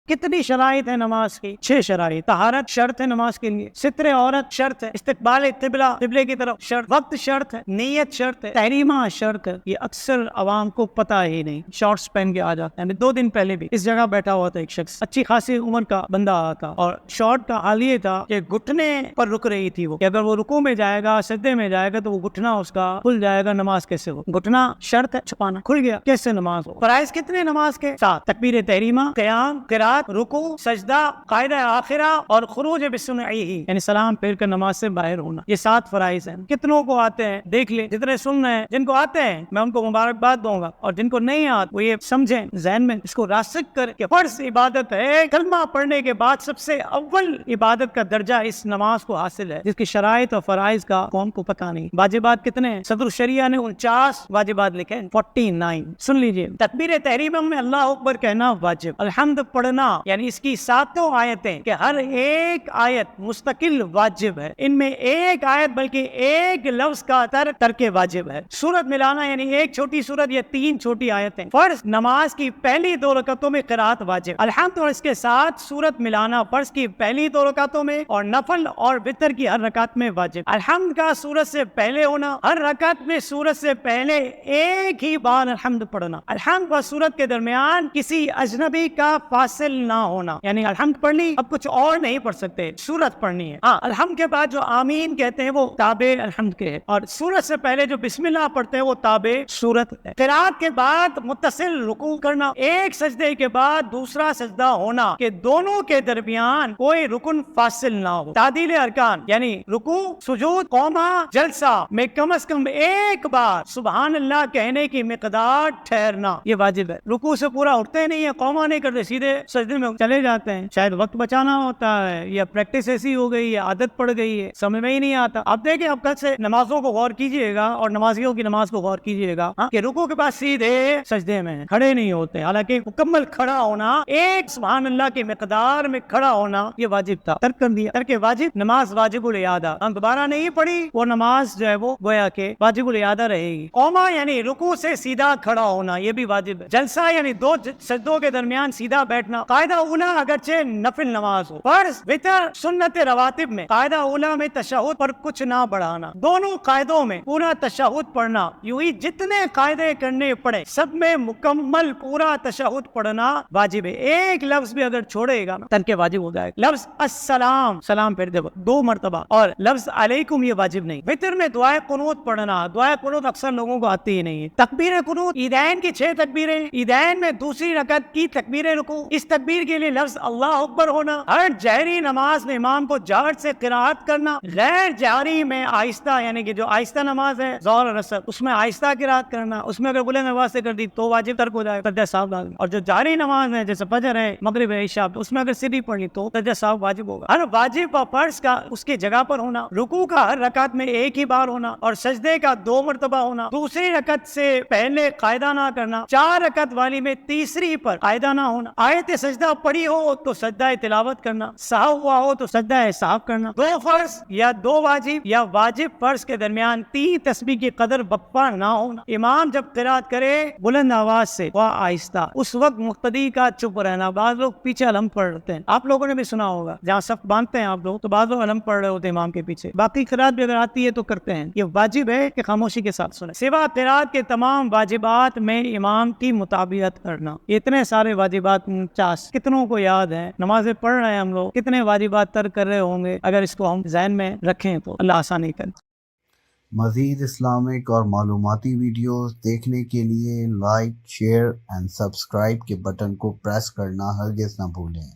कितनी शराइत है नमाज की? 6 शराइत। तहारत शर्त है नमाज के लिए, सित्रे औरत शर्त है, इस्तिकबाल किबला किबले की तरफ शर्त, वक्त शर्त है, नीयत शर्त है, तहरीमा शर्त है। ये अक्सर आवाम को पता ही नहीं, शॉर्ट्स पहन के आ जाते हैं। 2 दिन पहले भी इस जगह बैठा हुआ था एक शख्स, अच्छी खासी उम्र का बंदा था, और शॉर्ट का हाल ये था कि घुटने पर रुक रही थी वो, कि अगर वो रुकू में जाएगा, सजदे में जाएगा तो वो घुटना उसका खुल जाएगा। नमाज कैसे हो? घुटना शर्त है, छुपाना खुल गया, कैसे नमाज हो? फराइज कितने नमाज के? 7। तकबीर तहरीमा, क़याम, क़िरात, रुकू, सजदा, कायदा आखिरा और खुरूज बिस्मिल्लाही, यानी सलाम फेर कर नमाज से बाहर होना। ये 7 फराइज हैं। कितनों को आते हैं? देख ले, जितने सुन रहे हैं, जिनको आते हैं मैं उनको मुबारकबाद दूंगा, और जिनको नहीं आते वो ये समझें ज़हन में, इसको रासिक करके फर्ज इबादत है। कलमा पढ़ने के बाद सबसे अव्वल इबादत का दर्जा इस नमाज को हासिल है, जिसकी शराइत और फराइज का कौन को पता नहीं। वाजिबात कितने हैं? सदर शरिया ने 49 वाजिबात लिखे हैं, 49। सुन लीजिए, तकबीर तहरीमा में अल्लाह अकबर कहना वाजिब, अल्हम्द पढ़ना, यानी इसकी 7 आयतें कि हर एक आयत मुस्तकिल वाजिब है। इनमें एक आयत बल्कि एक लफ्ज का तरके वाजिब है। सूरत मिलाना, यानी एक छोटी सूरत या 3 छोटी आयतें। फर्ज नमाज की पहली 2 रकातों में क़िरात वाजिब, अल्हम्द और इसके साथ सूरत मिलाना फर्ज की पहली 2 रकातों में, और नफल और वितर की हर रकात में वाजिब। अल्हम्द का सूरत से पहले होना, हर रकात में सूरत से पहले एक ही बार अल्हम्द पढ़ना। अल्हम्द व सूरत के दरमियान किसी अजनबी का फासिल ना होना, यानी अल्हम्द पढ़ ली, अब कुछ और नहीं पढ़ सकते, सूरत पढ़नी है। हाँ, अल्हम्द के बाद जो आमीन कहते हैं वो ताबे अल्हम्द के है, और सूरत से पहले जो बिस्मिल्लाह पढ़ते हैं वो ताबे सूरत है। क़िरात के बाद मुत्तसिल रुकू करना, एक सजदे के बाद दूसरा सजदा होना, कि दोनों के दरमियान कोई रुकन फासिल ना हो। तादील अरकान, यानी रुकू, सुजूद, कौमा, जलसा में कम से कम एक बार सुबहान अल्लाह कहने की मिकदार ठहरना, ये वाजिब है। रुकू से पूरा उठते नहीं है, कौमा नहीं करते, सीधे सजदे में चले जाते हैं। शायद वक्त बचाना होता है, या प्रैक्टिस ऐसी हो गई है, आदत पड़ गई है, समझ में ही नहीं आता। अब देखिए, अब कल से नमाजों को गौर कीजिएगा, और नमाजियों की नमाज को गौर कीजिएगा, कि रुकू के बाद सीधे सजदे में खड़े नहीं होते, हालांकि मुकम्मल खड़ा होना, एक सुबहान अल्लाह की मिकदार में खड़ा होना, ये वाजिब था, तर्क कर दिया। तर्क वाजिब, नमाज वाजिबुल इयादा, हम दोबारा नहीं पढ़ी, वो नमाज जो है वो गोया के वाजिबुल इयादा रहेगी। कौमा यानी रुकू से सीधा खड़ा होना, ये भी वाजिब है। जलसा यानी 2 सजदों के दरमियान सीधा बैठना। कायदा उला अगरचे नफिल नमाज हो, फर्ज, वितर, सुन्नत रवातिब में कायदा उला में तशहुद पर कुछ ना बढ़ाना, दोनों कायदों में पूरा तशहुद पढ़ना। यूं ही जितने कायदे करने पड़े सब में मुकम्मल पूरा तशहुद पढ़ना वाजिब है। एक लफ्ज भी अगर छोड़ेगा तर्क वाजिब हो जाएगा। लफ्ज अस्सलाम, सलाम फिर दे 2 मरतबा, और लफ्ज अलैकुम ये वाजिब नहीं। वितर में दुआए कुनूत पढ़ना, दुआए कुनूत अक्सर लोगों को आती ही नहीं है। तकबीर कुनूत, ईदैन की 6 तकबीरें, ईदैन में दूसरी रकत की तकबीर रुकू, इस तकबीर के लिए लफ्ज अल्लाह अकबर होना। हर जहरी नमाज में इमाम को जहर से क़िराअत करना, गैर जहरी में आहिस्ता, यानी कि जो आहिस्ता नमाज है ज़ोहर और असर, उसमें आहिस्ता क़िराअत करना, उसमें अगर बुलंद आवाज से कर दी तो वाजिब तर्क हो जाएगा, सजदा साहब लाज़िम। और जो जारी नमाज है जैसे फजर है, मगरिब है, इशा, उसमें अगर सीधी पढ़ी तो सजदा साहब वाजिब होगा। हर वाजिब व फर्ज का उसकी जगह पर होना, रुकू का हर रकात में एक ही बार होना, और सजदे का 2 मरतबा होना, दूसरी रकत से पहले कायदा ना करना, 4 रकत वाली में तीसरी पर कायदा ना होना। आयत सजदा पढ़ी हो तो सजदा तिलावत करना, साहव हुआ हो तो सजदा साहब करना। 2 फर्ज या 2 वाजिब या वाजिब फर्ज के दरमियान 3 तस्बीह की कदर बप्पा ना होना। इमाम जब क़िराअत करे बुलंद आवाज से व आहिस्ता, उस वक्त मुक्तदी का चुप रहना। बाद लोग पीछे अलम पढ़ते हैं, आप लोगों ने भी सुना होगा, जहाँ सफ बांधते हैं आप लोग तो बाद लोग अलम पढ़ रहे होते हैं इमाम के पीछे। बाकी क़िराअत भी अगर आती है तो करते हैं, ये वाजिब है कि खामोशी के साथ सुने। सिवा क़िराअत के तमाम वाजिबात में इमाम की मुताबियत करना। इतने सारे वाजिबात 49 कितनों को याद है? नमाजें पढ़ रहे हैं हम लोग, कितने वाजिबात तर्क कर रहे होंगे? अगर इसको हम ज़हन में रखें तो अल्लाह आसानी करे। मज़ीद इस्लामिक और मालूमाती वीडियोस देखने के लिए लाइक, शेयर एंड सब्सक्राइब के बटन को प्रेस करना हरगिज़ न भूलें।